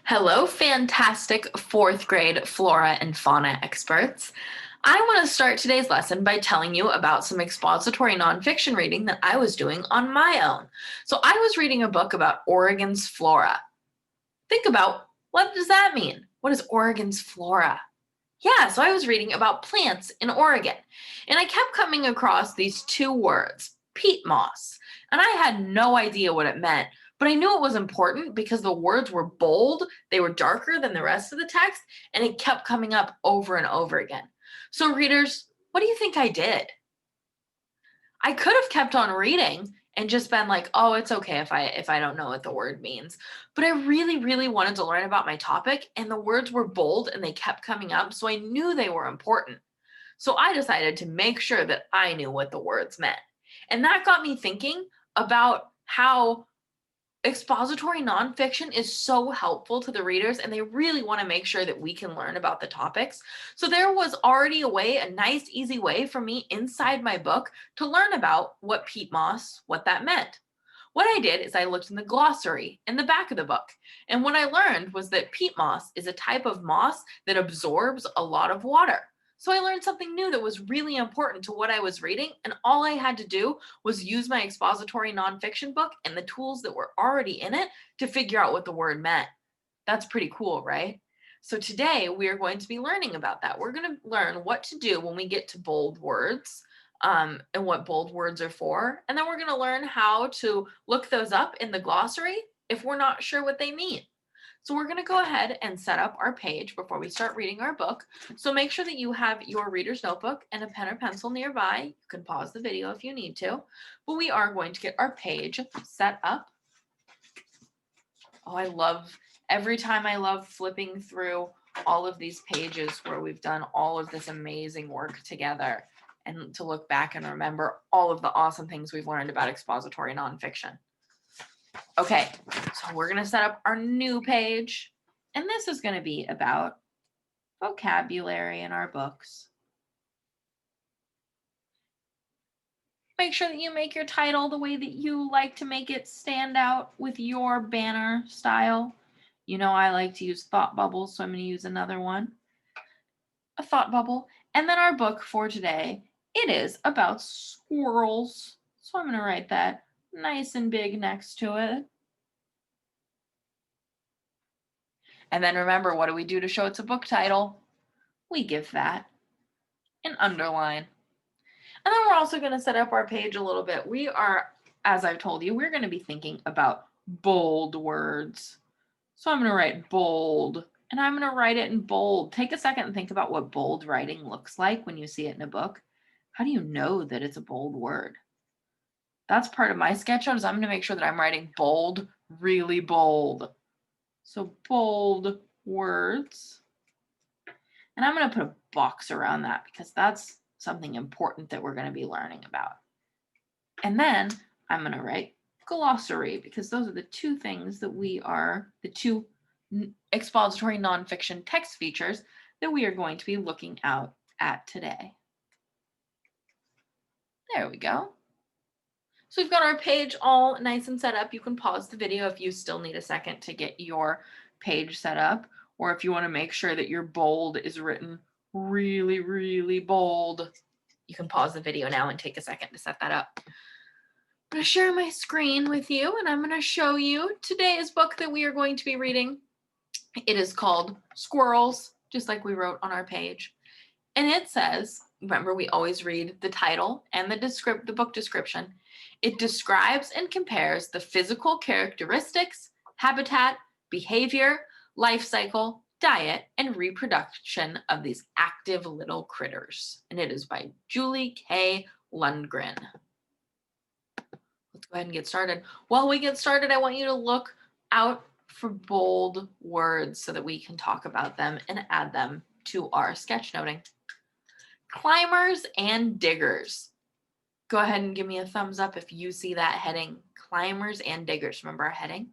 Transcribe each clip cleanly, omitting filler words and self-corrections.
Hello, fantastic fourth grade flora and fauna experts. I want to start today's lesson by telling you about some expository nonfiction reading that I was doing on my own. So I was reading a book about Oregon's flora. Think about, what does that mean? What is Oregon's flora? Yeah, so I was reading about plants in Oregon, and I kept coming across these two words, peat moss, and I had no idea what it meant, but I knew it was important because the words were bold, they were darker than the rest of the text, and it kept coming up over and over again. So readers, what do you think I did? I could have kept on reading and just been like, "Oh, it's okay if I don't know what the word means." But I really wanted to learn about my topic, and the words were bold and they kept coming up, so I knew they were important. So I decided to make sure that I knew what the words meant. And that got me thinking about how expository nonfiction is so helpful to the readers, and they really want to make sure that we can learn about the topics. So there was already a nice, easy way for me inside my book to learn about what peat moss, what that meant. What I did is I looked in the glossary in the back of the book. And what I learned was that peat moss is a type of moss that absorbs a lot of water. So I learned something new that was really important to what I was reading, and all I had to do was use my expository nonfiction book and the tools that were already in it to figure out what the word meant. That's pretty cool, right? So today we are going to be learning about that. We're going to learn what to do when we get to bold words, and what bold words are for. And then we're going to learn how to look those up in the glossary if we're not sure what they mean. So we're going to go ahead and set up our page before we start reading our book. So make sure that you have your reader's notebook and a pen or pencil nearby. You can pause the video if you need to, but we are going to get our page set up. Oh, every time I love flipping through all of these pages where we've done all of this amazing work together and to look back and remember all of the awesome things we've learned about expository nonfiction. Okay, so we're going to set up our new page, and this is going to be about vocabulary in our books. Make sure that you make your title the way that you like to make it stand out with your banner style. You know I like to use thought bubbles, so I'm going to use another one. A thought bubble. And then our book for today, it is about squirrels. So I'm going to write that nice and big next to it. And then remember, what do we do to show it's a book title? We give that an underline. And then we're also going to set up our page a little bit. We are, as I've told you, we're going to be thinking about bold words. So I'm going to write bold, and I'm going to write it in bold. Take a second and think about what bold writing looks like when you see it in a book. How do you know that it's a bold word? That's part of my sketch note, is I'm going to make sure that I'm writing bold, really bold. So bold words. And I'm going to put a box around that because that's something important that we're going to be learning about. And then I'm going to write glossary because those are the two things that the two expository nonfiction text features that we are going to be looking out at today. There we go. So we've got our page all nice and set up. You can pause the video if you still need a second to get your page set up, or if you want to make sure that your bold is written really bold, you can pause the video now and take a second to set that up. I'm going to share my screen with you, and I'm going to show you today's book that we are going to be reading. It is called Squirrels, just like we wrote on our page. And it says, remember, we always read the title and the book description. It describes and compares the physical characteristics, habitat, behavior, life cycle, diet, and reproduction of these active little critters. And it is by Julie K. Lundgren. Let's go ahead and get started. While we get started, I want you to look out for bold words so that we can talk about them and add them to our sketchnoting. Climbers and diggers. Go ahead and give me a thumbs up if you see that heading. Climbers and diggers. Remember our heading?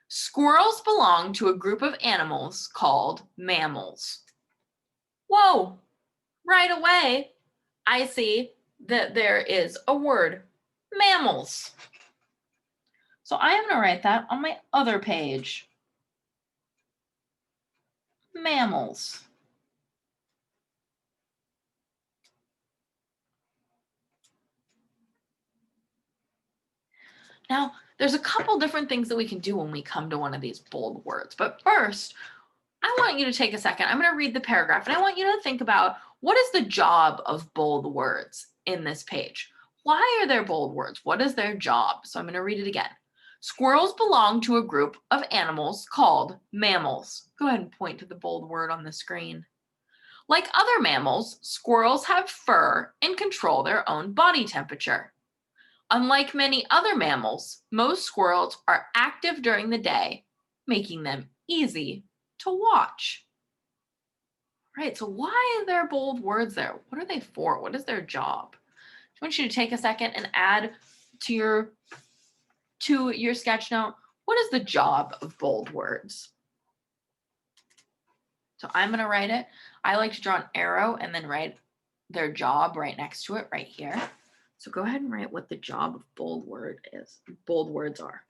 Squirrels belong to a group of animals called mammals. Whoa! Right away, I see that there is a word, mammals. So I am going to write that on my other page. mammals. Now, there's a couple different things that we can do when we come to one of these bold words. But first, I want you to take a second. I'm going to read the paragraph and I want you to think about what is the job of bold words in this page? Why are there bold words? What is their job? So I'm going to read it again. Squirrels belong to a group of animals called mammals. Go ahead and point to the bold word on the screen. Like other mammals, squirrels have fur and control their own body temperature. Unlike many other mammals, most squirrels are active during the day, making them easy to watch. Right, so why are there bold words there? What are they for? What is their job? I want you to take a second and add to your sketch note, what is the job of bold words? So I'm going to write it. I like to draw an arrow and then write their job right next to it right here. So go ahead and write what the job of bold words are.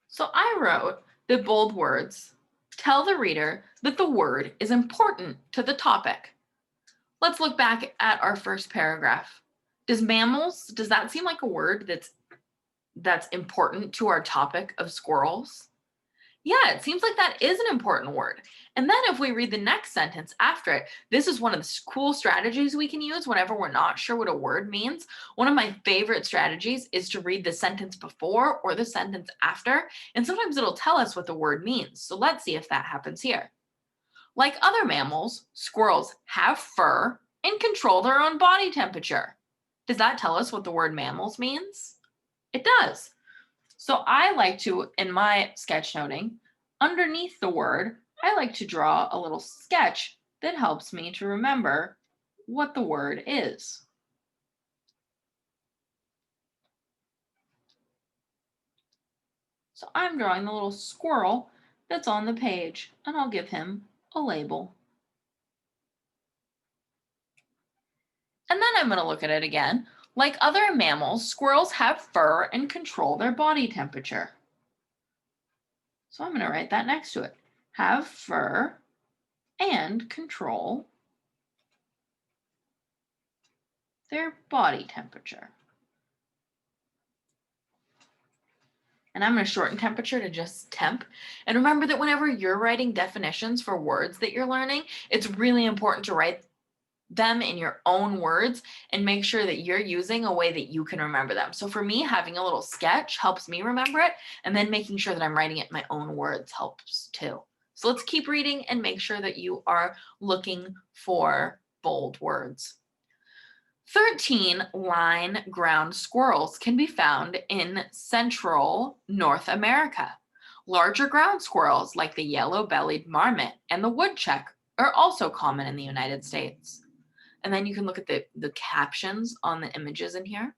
So I wrote that bold words tell the reader that the word is important to the topic. Let's look back at our first paragraph. Does that seem like a word that's important to our topic of squirrels? Yeah, it seems like that is an important word. And then if we read the next sentence after it, this is one of the cool strategies we can use whenever we're not sure what a word means. One of my favorite strategies is to read the sentence before or the sentence after, and sometimes it'll tell us what the word means. So let's see if that happens here. Like other mammals, squirrels have fur and control their own body temperature. Does that tell us what the word mammals means? It does. So I like to, in my sketchnoting, underneath the word, I like to draw a little sketch that helps me to remember what the word is. So I'm drawing the little squirrel that's on the page, and I'll give him a label. And then I'm going to look at it again. Like other mammals, squirrels have fur and control their body temperature. So I'm going to write that next to it. Have fur and control their body temperature. And I'm going to shorten temperature to just temp. And remember that whenever you're writing definitions for words that you're learning, it's really important to write them in your own words and make sure that you're using a way that you can remember them. So for me, having a little sketch helps me remember it, and then making sure that I'm writing it in my own words helps too. So let's keep reading and make sure that you are looking for bold words. 13 line ground squirrels can be found in central North America. Larger ground squirrels like the yellow-bellied marmot and the woodchuck are also common in the United States. And then you can look at the captions on the images in here.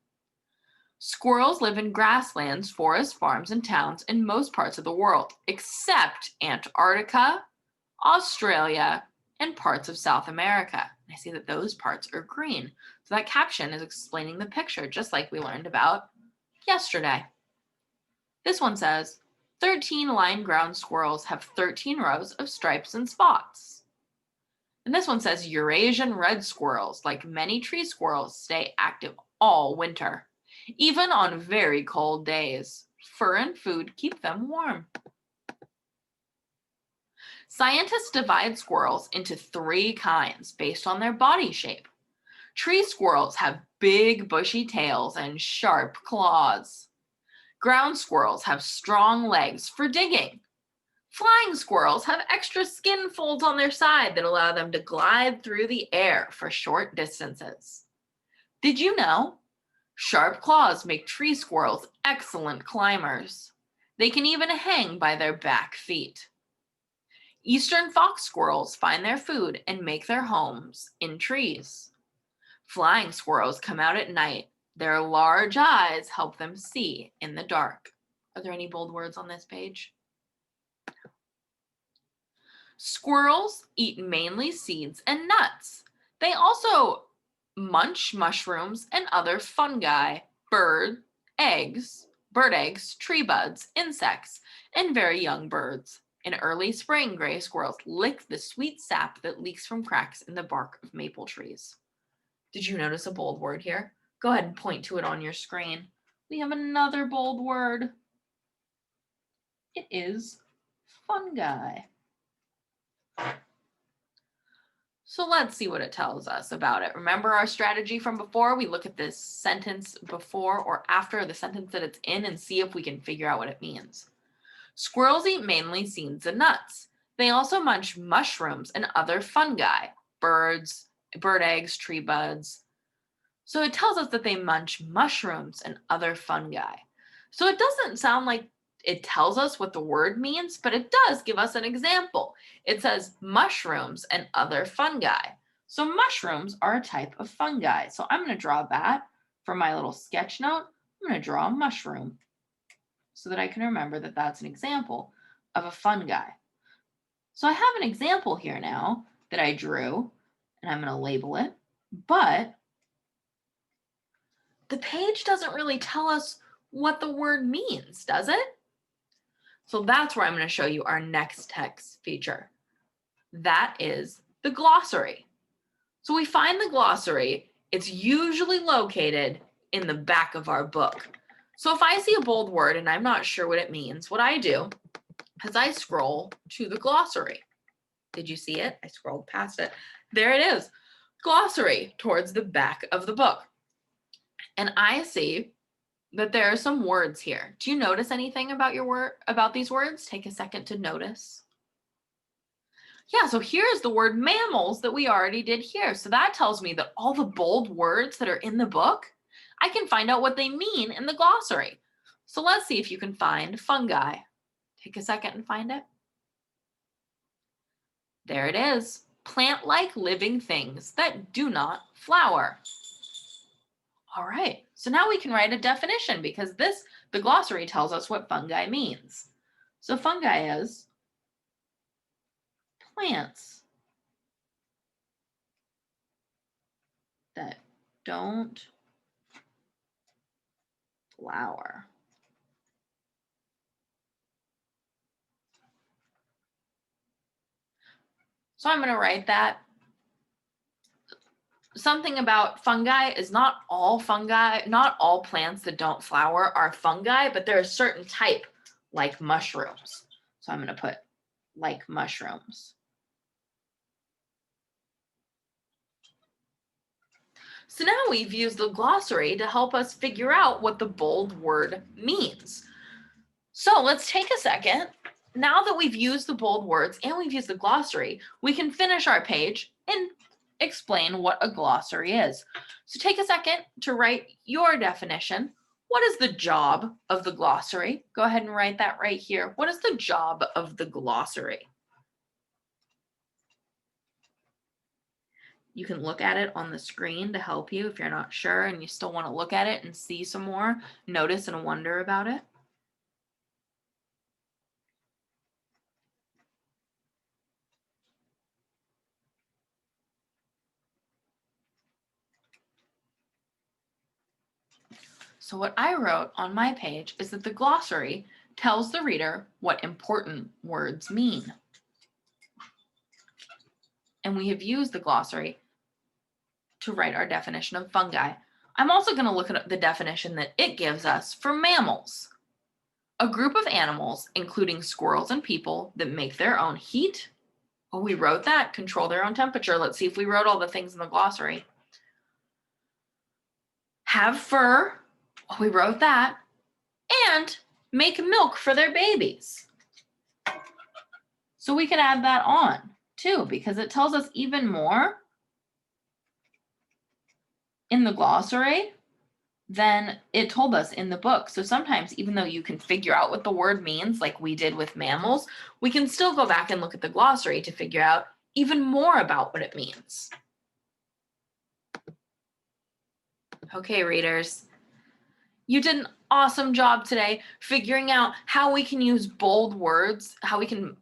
Squirrels live in grasslands, forests, farms, and towns in most parts of the world, except Antarctica, Australia, and parts of South America. And I see that those parts are green. So that caption is explaining the picture, just like we learned about yesterday. This one says, 13 line ground squirrels have 13 rows of stripes and spots. And this one says Eurasian red squirrels, like many tree squirrels, stay active all winter. Even on very cold days, fur and food keep them warm. Scientists divide squirrels into 3 kinds based on their body shape. Tree squirrels have big bushy tails and sharp claws. Ground squirrels have strong legs for digging. Flying squirrels have extra skin folds on their side that allow them to glide through the air for short distances. Did you know? Sharp claws make tree squirrels excellent climbers. They can even hang by their back feet. Eastern fox squirrels find their food and make their homes in trees. Flying squirrels come out at night Their large eyes help them see in the dark. Are there any bold words on this page? Squirrels eat mainly seeds and nuts. They also munch mushrooms and other fungi, bird eggs, tree buds, insects, and very young birds. In early spring, gray squirrels lick the sweet sap that leaks from cracks in the bark of maple trees. Did you notice a bold word here? Go ahead and point to it on your screen. We have another bold word. It is fungi. So let's see what it tells us about it. Remember our strategy from before? We look at this sentence before or after the sentence that it's in and see if we can figure out what it means. Squirrels eat mainly seeds and nuts. They also munch mushrooms and other fungi, bird eggs, tree buds. So it tells us that they munch mushrooms and other fungi. So it doesn't sound like it tells us what the word means, but it does give us an example. It says mushrooms and other fungi. So mushrooms are a type of fungi. So I'm going to draw that for my little sketch note. I'm going to draw a mushroom so that I can remember that that's an example of a fungi. So I have an example here now that I drew, and I'm going to label it, but the page doesn't really tell us what the word means, does it? So that's where I'm going to show you our next text feature. That is the glossary. So we find the glossary. It's usually located in the back of our book. So if I see a bold word and I'm not sure what it means, what I do is I scroll to the glossary. Did you see it? I scrolled past it. There it is. Glossary towards the back of the book. And I see that there are some words here. Do you notice anything about these words? Take a second to notice. Yeah, so here's the word mammals that we already did here. So that tells me that all the bold words that are in the book, I can find out what they mean in the glossary. So let's see if you can find fungi. Take a second and find it. There it is. Plant-like living things that do not flower. All right, so now we can write a definition because the glossary tells us what fungi means. So fungi is plants that don't flower. So I'm going to write that. Something about fungi is not all plants that don't flower are fungi, but there are a certain type like mushrooms. So I'm going to put like mushrooms. So now we've used the glossary to help us figure out what the bold word means. So let's take a second. Now that we've used the bold words and we've used the glossary, we can finish our page and explain what a glossary is. So take a second to write your definition. What is the job of the glossary? Go ahead and write that right here. What is the job of the glossary? You can look at it on the screen to help you if you're not sure and you still want to look at it and see some more, notice and wonder about it. So what I wrote on my page is that the glossary tells the reader what important words mean. And we have used the glossary to write our definition of fungi. I'm also going to look at the definition that it gives us for mammals. A group of animals, including squirrels and people, that make their own heat. Oh, we wrote that. Control their own temperature. Let's see if we wrote all the things in the glossary. Have fur. Oh, we wrote that. And make milk for their babies. So we could add that on too, because it tells us even more in the glossary than it told us in the book. So sometimes, even though you can figure out what the word means, like we did with mammals, we can still go back and look at the glossary to figure out even more about what it means. Okay, readers. You did an awesome job today figuring out how we can use bold words,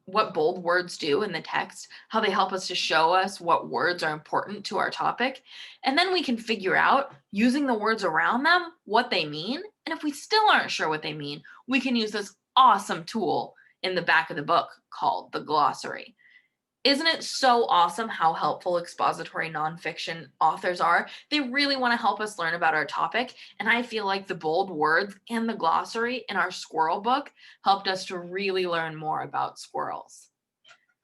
what bold words do in the text, how they help us to show us what words are important to our topic. And then we can figure out, using the words around them, what they mean. And if we still aren't sure what they mean, we can use this awesome tool in the back of the book called the glossary. Isn't it so awesome how helpful expository nonfiction authors are? They really want to help us learn about our topic, and I feel like the bold words and the glossary in our squirrel book helped us to really learn more about squirrels.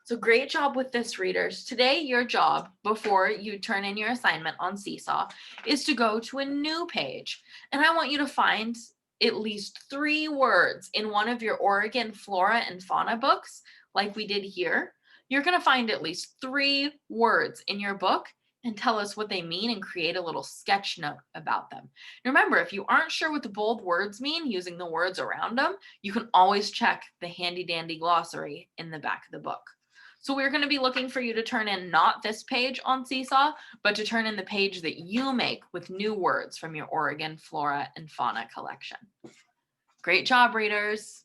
So great job with this, readers. Today, your job, before you turn in your assignment on Seesaw, is to go to a new page, and I want you to find at least 3 words in one of your Oregon flora and fauna books, like we did here. You're going to find at least 3 words in your book and tell us what they mean and create a little sketch note about them. Remember, if you aren't sure what the bold words mean using the words around them, you can always check the handy dandy glossary in the back of the book. So we're going to be looking for you to turn in not this page on Seesaw, but to turn in the page that you make with new words from your Oregon flora and fauna collection. Great job, readers.